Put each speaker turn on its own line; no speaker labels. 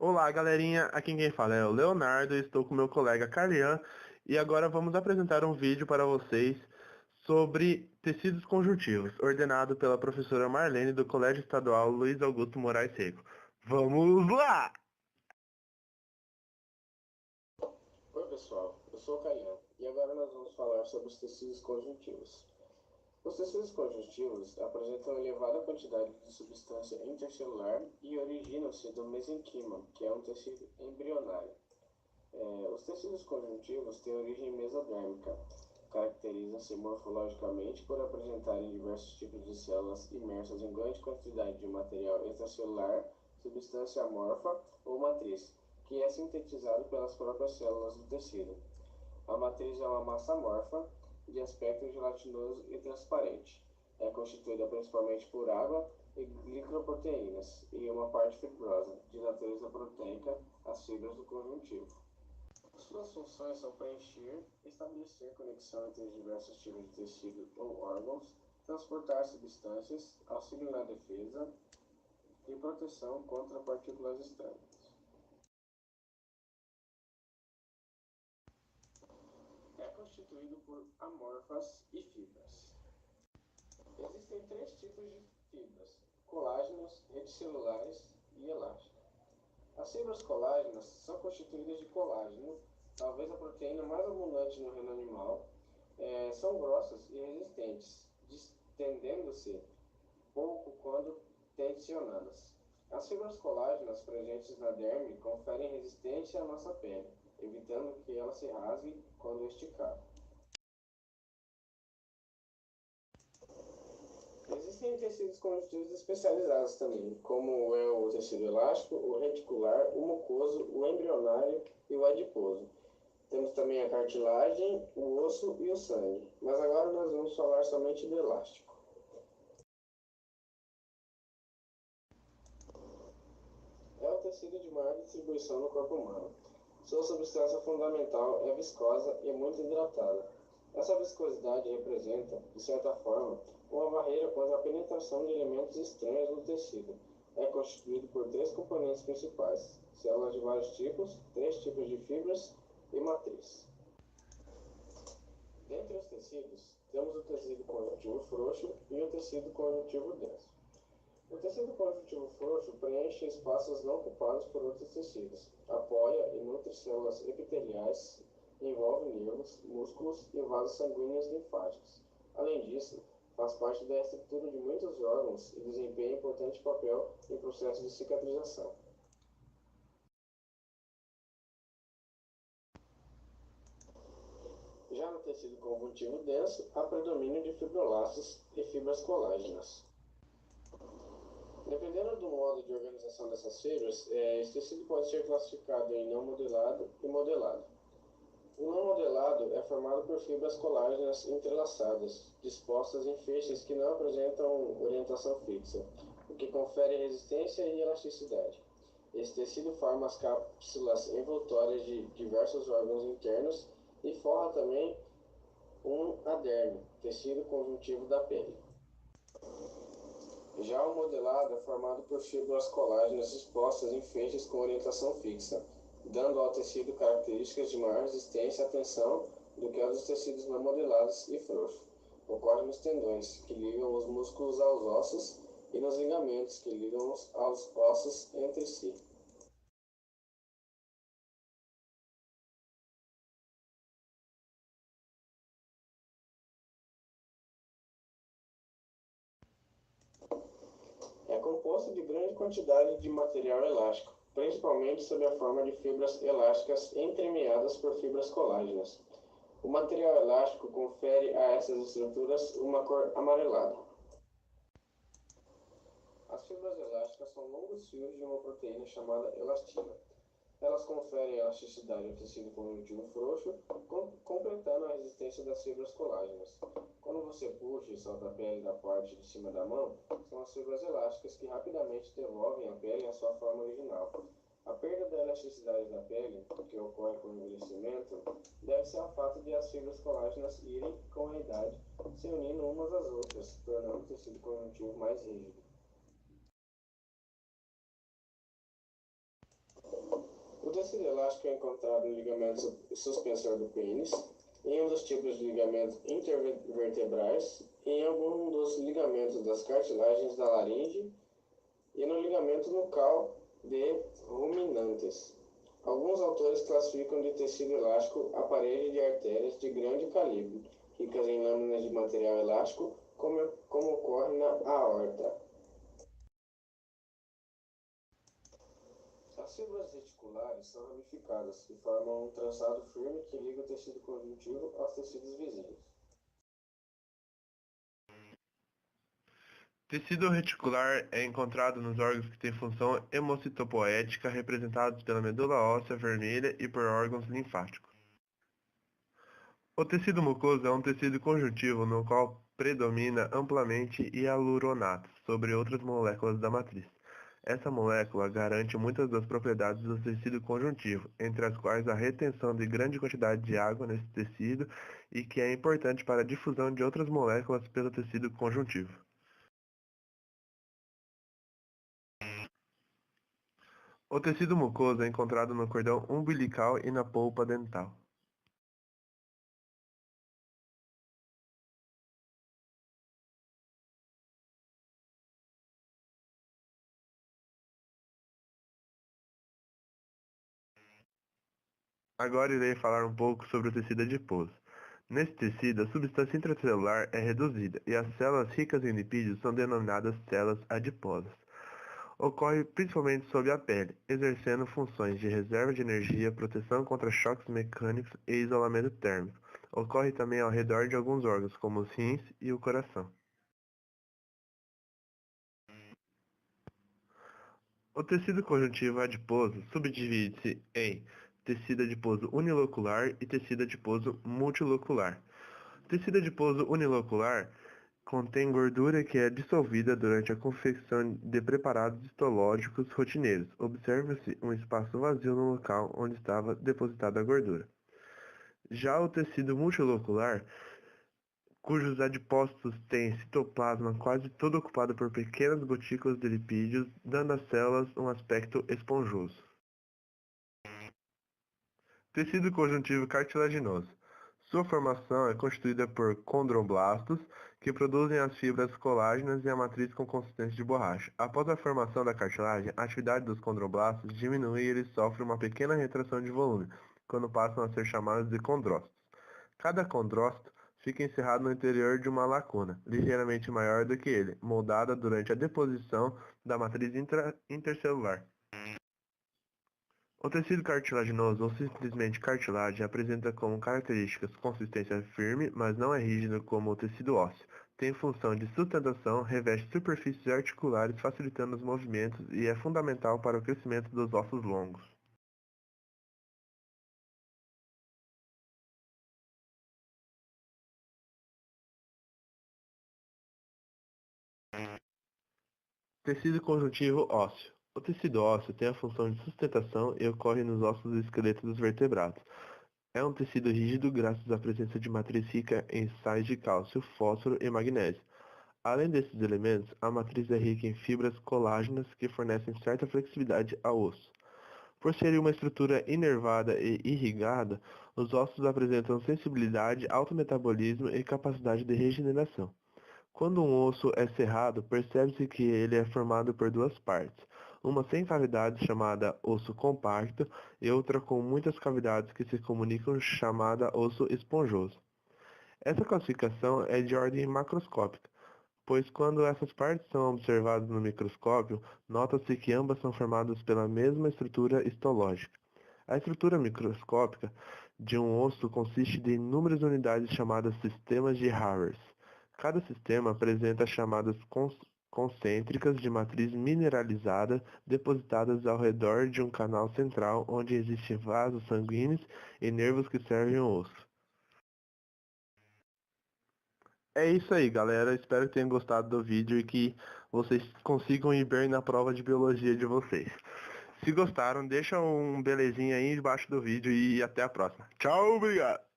Olá, galerinha. Aqui quem fala é o Leonardo. Estou com meu colega Carlian e agora vamos apresentar um vídeo para vocês sobre tecidos conjuntivos, ordenado pela professora Marlene do Colégio Estadual Luiz Augusto Moraes Seco. Vamos lá!
Oi pessoal, eu sou o Caian e agora nós vamos falar sobre os tecidos conjuntivos. Os tecidos conjuntivos apresentam elevada quantidade de substância intercelular e originam-se do mesenquima, que é um tecido embrionário. Os tecidos conjuntivos têm origem mesodérmica, caracterizam-se morfologicamente por apresentarem diversos tipos de células imersas em grande quantidade de material extracelular, substância amorfa ou matriz, que é sintetizado pelas próprias células do tecido. A matriz é uma massa amorfa, de aspecto gelatinoso e transparente. É constituída principalmente por água e glicoproteínas e uma parte fibrosa, de natureza proteica, as fibras do conjuntivo. Suas funções são preencher, estabelecer conexão entre os diversos tipos de tecido ou órgãos, transportar substâncias, auxílio na defesa e proteção contra partículas externas. É constituído por amorfas e fibras. Existem três tipos de fibras: colágenos, reticelulares e elásticas. As fibras colágenas são constituídas de colágeno, talvez a proteína mais abundante no reino animal. São grossas e resistentes, distendendo-se pouco quando tensionadas. As fibras colágenas presentes na derme conferem resistência à nossa pele, evitando que ela se rasgue quando esticada. Existem tecidos conjuntivos especializados também, como é o tecido elástico, o reticular, o mucoso, o embrionário e o adiposo. Temos também a cartilagem, o osso e o sangue, mas agora nós vamos falar somente do elástico. É o tecido de maior distribuição no corpo humano. Sua substância fundamental é viscosa e muito hidratada. Essa viscosidade representa, de certa forma, uma barreira contra a penetração de elementos estranhos no tecido. É constituído por três componentes principais: células de vários tipos, três tipos de fibras e matriz. Dentre os tecidos, temos o tecido conjuntivo frouxo e o tecido conjuntivo denso. O tecido conjuntivo frouxo preenche espaços não ocupados por outros tecidos, apoia e nutre células epiteliais, envolve nervos, músculos e vasos sanguíneos linfáticos. Além disso, faz parte da estrutura de muitos órgãos e desempenha importante papel em processos de cicatrização. Já no tecido conjuntivo denso, há predomínio de fibroblastos e fibras colágenas. Dependendo do modo de organização dessas fibras, esse tecido pode ser classificado em não modelado e modelado. O não modelado é formado por fibras colágenas entrelaçadas, dispostas em feixes que não apresentam orientação fixa, o que confere resistência e elasticidade. Esse tecido forma as cápsulas envoltórias de diversos órgãos internos e forra também um aderme, tecido conjuntivo da pele. Já o modelado é formado por fibras colágenas expostas em feixes com orientação fixa, dando ao tecido características de maior resistência à tensão do que as dos tecidos não modelados e frouxos. Ocorre nos tendões, que ligam os músculos aos ossos, e nos ligamentos, que ligam aos ossos entre si. É composto de grande quantidade de material elástico, principalmente sob a forma de fibras elásticas entremeadas por fibras colágenas. O material elástico confere a essas estruturas uma cor amarelada. As fibras elásticas são longos fios de uma proteína chamada elastina. Elas conferem elasticidade ao tecido conjuntivo frouxo, completando a resistência das fibras colágenas. Quando você puxa e solta a pele da parte de cima da mão, são as fibras elásticas que rapidamente devolvem a pele à sua forma original. A perda da elasticidade da pele, que ocorre com o envelhecimento, deve-se ao fato de as fibras colágenas irem, com a idade, se unindo umas às outras, tornando o tecido conjuntivo mais rígido. tecido elástico é encontrado no ligamento suspensor do pênis, em um dos tipos de ligamentos intervertebrais, em algum dos ligamentos das cartilagens da laringe e no ligamento nucal de ruminantes. Alguns autores classificam de tecido elástico a parede de artérias de grande calibre, ricas em lâminas de material elástico, como ocorre na aorta. As fibras reticulares são ramificadas e formam um trançado firme que liga o tecido conjuntivo aos tecidos vizinhos.
Tecido reticular é encontrado nos órgãos que têm função hemocitopoética, representados pela medula óssea vermelha e por órgãos linfáticos. O tecido mucoso é um tecido conjuntivo no qual predomina amplamente hialuronato sobre outras moléculas da matriz. Essa molécula garante muitas das propriedades do tecido conjuntivo, entre as quais a retenção de grande quantidade de água nesse tecido e que é importante para a difusão de outras moléculas pelo tecido conjuntivo. O tecido mucoso é encontrado no cordão umbilical e na polpa dental. Agora irei falar um pouco sobre o tecido adiposo. Nesse tecido, a substância intracelular é reduzida e as células ricas em lipídios são denominadas células adiposas. Ocorre principalmente sob a pele, exercendo funções de reserva de energia, proteção contra choques mecânicos e isolamento térmico. Ocorre também ao redor de alguns órgãos, como os rins e o coração. O tecido conjuntivo adiposo subdivide-se em tecido adiposo unilocular e tecido adiposo multilocular. O tecido adiposo unilocular contém gordura que é dissolvida durante a confecção de preparados histológicos rotineiros. Observa-se um espaço vazio no local onde estava depositada a gordura. Já o tecido multilocular, cujos adipócitos têm citoplasma quase todo ocupado por pequenas gotículas de lipídios, dando às células um aspecto esponjoso. Tecido conjuntivo cartilaginoso. Sua formação é constituída por condroblastos, que produzem as fibras colágenas e a matriz com consistência de borracha. Após a formação da cartilagem, a atividade dos condroblastos diminui e eles sofrem uma pequena retração de volume, quando passam a ser chamados de condrócitos. Cada condrócito fica encerrado no interior de uma lacuna, ligeiramente maior do que ele, moldada durante a deposição da matriz intercelular. O tecido cartilaginoso, ou simplesmente cartilagem, apresenta como características consistência firme, mas não é rígido como o tecido ósseo. Tem função de sustentação, reveste superfícies articulares facilitando os movimentos e é fundamental para o crescimento dos ossos longos. Tecido conjuntivo ósseo. O tecido ósseo tem a função de sustentação e ocorre nos ossos do esqueleto dos vertebrados. É um tecido rígido graças à presença de matriz rica em sais de cálcio, fósforo e magnésio. Além desses elementos, a matriz é rica em fibras colágenas que fornecem certa flexibilidade ao osso. Por ser uma estrutura inervada e irrigada, os ossos apresentam sensibilidade, alto metabolismo e capacidade de regeneração. Quando um osso é serrado, percebe-se que ele é formado por duas partes, uma sem cavidades chamada osso compacto e outra com muitas cavidades que se comunicam chamada osso esponjoso. Essa classificação é de ordem macroscópica, pois quando essas partes são observadas no microscópio, nota-se que ambas são formadas pela mesma estrutura histológica. A estrutura microscópica de um osso consiste de inúmeras unidades chamadas sistemas de Harris. Cada sistema apresenta chamadas concêntricas de matriz mineralizada depositadas ao redor de um canal central onde existem vasos sanguíneos e nervos que servem o osso. É isso aí, galera. Espero que tenham gostado do vídeo e que vocês consigam ir bem na prova de biologia de vocês. Se gostaram, deixa um belezinha aí embaixo do vídeo e até a próxima. Tchau, obrigado!